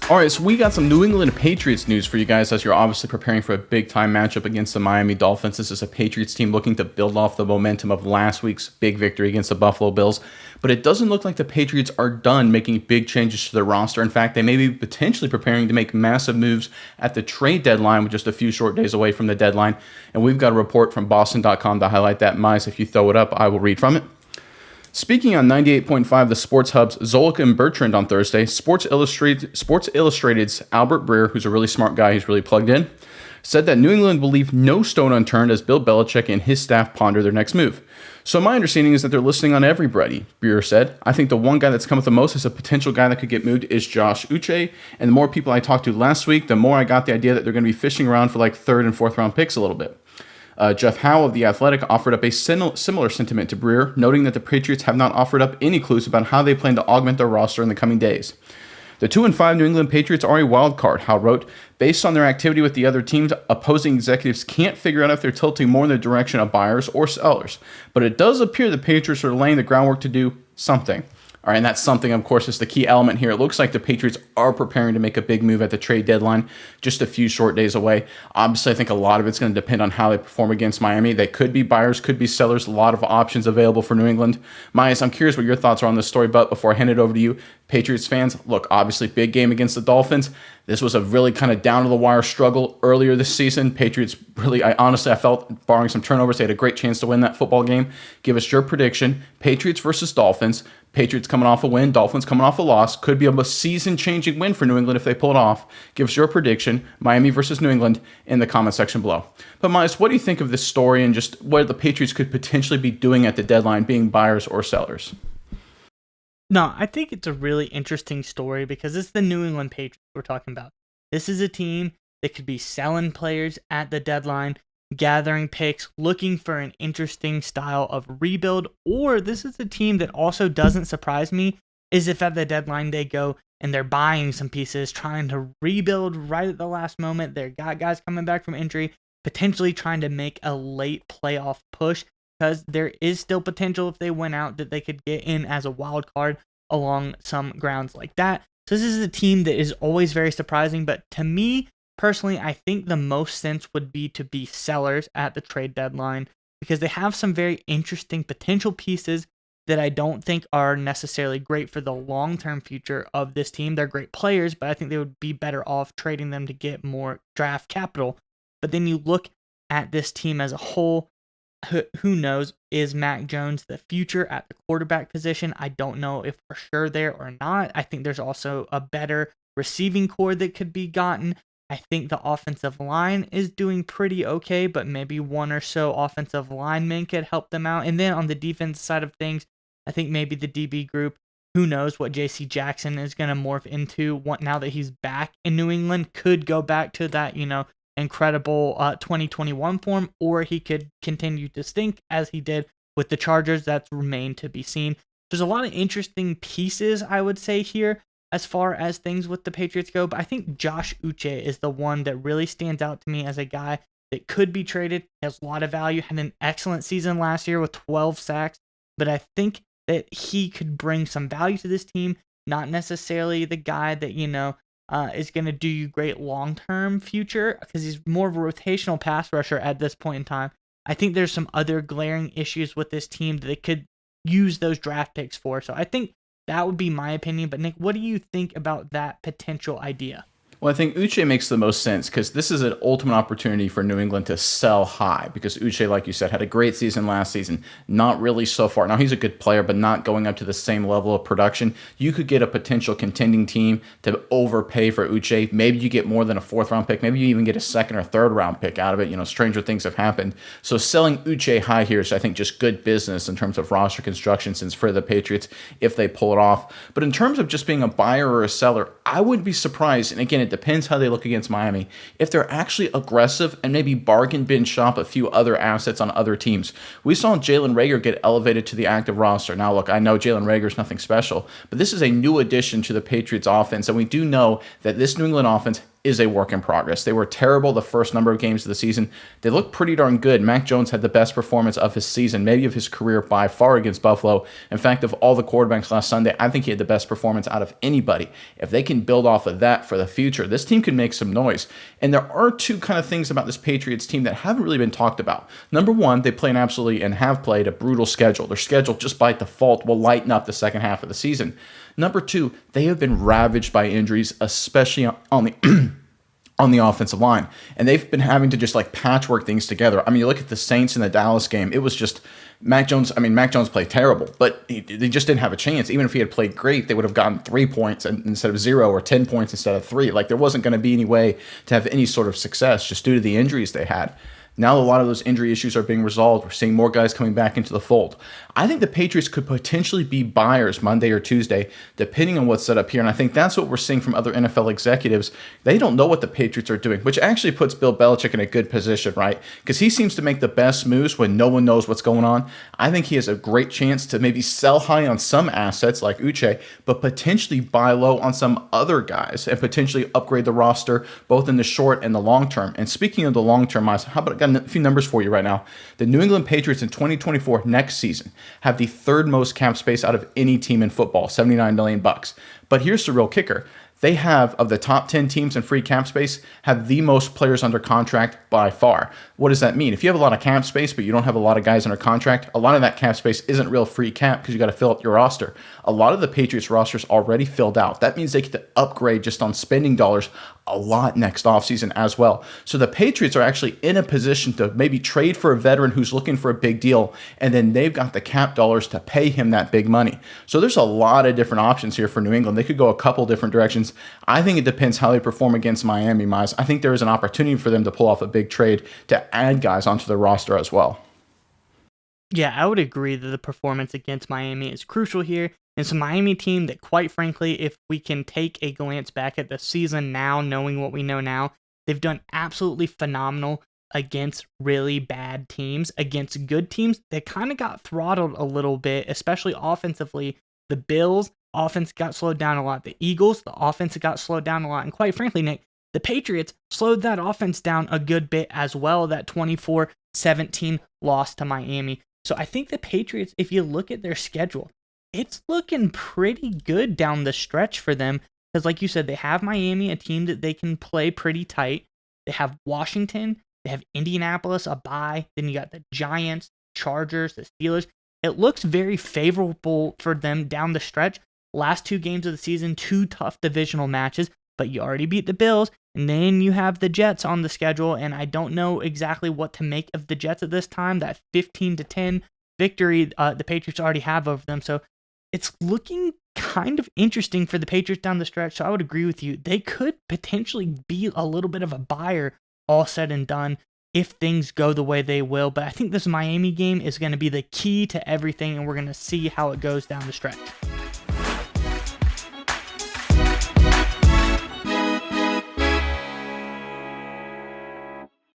All right, so we got some New England Patriots news for you guys as you're obviously preparing for a big-time matchup against the Miami Dolphins. This is a Patriots team looking to build off the momentum of last week's big victory against the Buffalo Bills. But it doesn't look like the Patriots are done making big changes to their roster. In fact, they may be potentially preparing to make massive moves at the trade deadline with just a few short days away from the deadline. And we've got a report from Boston.com to highlight that. Mice, if you throw it up, I will read from it. Speaking on 98.5 The Sports Hub's Zolik and Bertrand on Thursday, Sports Illustrated's Albert Breer, who's a really smart guy, he's really plugged in, said that New England will leave no stone unturned as Bill Belichick and his staff ponder their next move. So my understanding is that they're listening on everybody, Breer said. I think the one guy that's come up the most as a potential guy that could get moved is Josh Uche, and the more people I talked to last week, the more I got the idea that they're going to be fishing around for like third and fourth round picks a little bit. Jeff Howe of The Athletic offered up a similar sentiment to Breer, noting that the Patriots have not offered up any clues about how they plan to augment their roster in the coming days. The 2-5 New England Patriots are a wild card, Howe wrote. Based on their activity with the other teams, opposing executives can't figure out if they're tilting more in the direction of buyers or sellers. But it does appear the Patriots are laying the groundwork to do something. All right, and that something, of course, is the key element here. It looks like the Patriots are preparing to make a big move at the trade deadline, just a few short days away. Obviously, I think a lot of it's going to depend on how they perform against Miami. They could be buyers, could be sellers, a lot of options available for New England. Myers, I'm curious what your thoughts are on this story, but before I hand it over to you, Patriots fans, look, obviously, big game against the Dolphins. This was a really kind of down-to-the-wire struggle earlier this season. Patriots really, I felt, barring some turnovers, they had a great chance to win that football game. Give us your prediction. Patriots versus Dolphins. Patriots coming off a win, Dolphins coming off a loss. Could be a season-changing win for New England if they pull it off. Give us your prediction, Miami versus New England, in the comment section below. But Miles, what do you think of this story and just what the Patriots could potentially be doing at the deadline, being buyers or sellers? No, I think it's a really interesting story because it's the New England Patriots we're talking about. This is a team that could be selling players at the deadline, gathering picks, looking for an interesting style of rebuild, or this is a team that also doesn't surprise me, is if at the deadline they go and they're buying some pieces, trying to rebuild right at the last moment. They've got guys coming back from injury, potentially trying to make a late playoff push, because there is still potential if they win out that they could get in as a wild card along some grounds like that. So this is a team that is always very surprising, but to me, personally, I think the most sense would be to be sellers at the trade deadline because they have some very interesting potential pieces that I don't think are necessarily great for the long-term future of this team. They're great players, but I think they would be better off trading them to get more draft capital. But then you look at this team as a whole, who knows, is Mac Jones the future at the quarterback position? I don't know if for sure there or not. I think there's also a better receiving core that could be gotten. I think the offensive line is doing pretty okay, but maybe one or so offensive linemen could help them out. And then on the defense side of things, I think maybe the DB group, who knows what J.C. Jackson is going to morph into now that he's back in New England, could go back to that, incredible 2021 form, or he could continue to stink as he did with the Chargers. That's remained to be seen. There's a lot of interesting pieces, I would say, here as far as things with the Patriots go, but I think Josh Uche is the one that really stands out to me as a guy that could be traded, has a lot of value, had an excellent season last year with 12 sacks, but I think that he could bring some value to this team, not necessarily the guy that, is going to do you great long-term future because he's more of a rotational pass rusher at this point in time. I think there's some other glaring issues with this team that they could use those draft picks for. So I think that would be my opinion. But Nick, what do you think about that potential idea? Well, I think Uche makes the most sense because this is an ultimate opportunity for New England to sell high because Uche, like you said, had a great season last season. Not really so far. Now, he's a good player, but not going up to the same level of production. You could get a potential contending team to overpay for Uche. Maybe you get more than a fourth-round pick. Maybe you even get a second or third-round pick out of it. Stranger things have happened. So selling Uche high here is, I think, just good business in terms of roster construction since for the Patriots if they pull it off. But in terms of just being a buyer or a seller, I wouldn't be surprised, and again, it depends how they look against Miami, if they're actually aggressive and maybe bargain bin shop a few other assets on other teams. We saw Jalen Reagor get elevated to the active roster. Now, look, I know Jalen Reagor is nothing special, but this is a new addition to the Patriots offense, and we do know that this New England offense is a work in progress. They were terrible the first number of games of the season. They looked pretty darn good. Mac Jones had the best performance of his season, maybe of his career by far against Buffalo. In fact, of all the quarterbacks last Sunday, I think he had the best performance out of anybody. If they can build off of that for the future, this team can make some noise. And there are two kind of things about this Patriots team that haven't really been talked about. Number one, they play an absolutely and have played a brutal schedule. Their schedule, just by default, will lighten up the second half of the season. Number two, they have been ravaged by injuries, especially on the on the offensive line. And they've been having to just like patchwork things together. I mean, you look at the Saints in the Dallas game, it was just Mac Jones. I mean, Mac Jones played terrible, but they just didn't have a chance. Even if he had played great, they would have gotten 3 points instead of 0, or 10 points instead of 3. Like, there wasn't going to be any way to have any sort of success just due to the injuries they had. Now a lot of those injury issues are being resolved. We're seeing more guys coming back into the fold. I think the Patriots could potentially be buyers Monday or Tuesday, depending on what's set up here. And I think that's what we're seeing from other NFL executives. They don't know what the Patriots are doing, which actually puts Bill Belichick in a good position, right? Because he seems to make the best moves when no one knows what's going on. I think he has a great chance to maybe sell high on some assets like Uche, but potentially buy low on some other guys and potentially upgrade the roster both in the short and the long term. And speaking of the long term, how about a few numbers for you right now? The New England Patriots in 2024 next season have the third most cap space out of any team in football, $79 million. But here's the real kicker. They have, of the top 10 teams in free cap space, have the most players under contract by far. What does that mean? If you have a lot of cap space, but you don't have a lot of guys under contract, a lot of that cap space isn't real free cap because you got to fill up your roster. A lot of the Patriots roster's already filled out. That means they get to upgrade just on spending dollars a lot next offseason as well. So the Patriots are actually in a position to maybe trade for a veteran who's looking for a big deal, and then they've got the cap dollars to pay him that big money. So there's a lot of different options here for New England. They could go a couple different directions. I think it depends how they perform against Miami, Miles. I think there is an opportunity for them to pull off a big trade to add guys onto the roster as well. Yeah, I would agree that the performance against Miami is crucial here. It's a Miami team that, quite frankly, if we can take a glance back at the season now, knowing what we know now, they've done absolutely phenomenal against really bad teams. Against good teams, they kind of got throttled a little bit, especially offensively. The Bills, offense got slowed down a lot. The Eagles, the offense got slowed down a lot. And quite frankly, Nick, the Patriots slowed that offense down a good bit as well, that 24-17 loss to Miami. So I think the Patriots, if you look at their schedule, it's looking pretty good down the stretch for them. Because like you said, they have Miami, a team that they can play pretty tight. They have Washington. They have Indianapolis, a bye. Then you got the Giants, Chargers, the Steelers. It looks very favorable for them down the stretch. Last 2 games of the season, 2 tough divisional matches. But you already beat the Bills. And then you have the Jets on the schedule. And I don't know exactly what to make of the Jets at this time. That 15-10 victory the Patriots already have over them. So it's looking kind of interesting for the Patriots down the stretch. So I would agree with you. They could potentially be a little bit of a buyer all said and done if things go the way they will. But I think this Miami game is going to be the key to everything, and we're going to see how it goes down the stretch.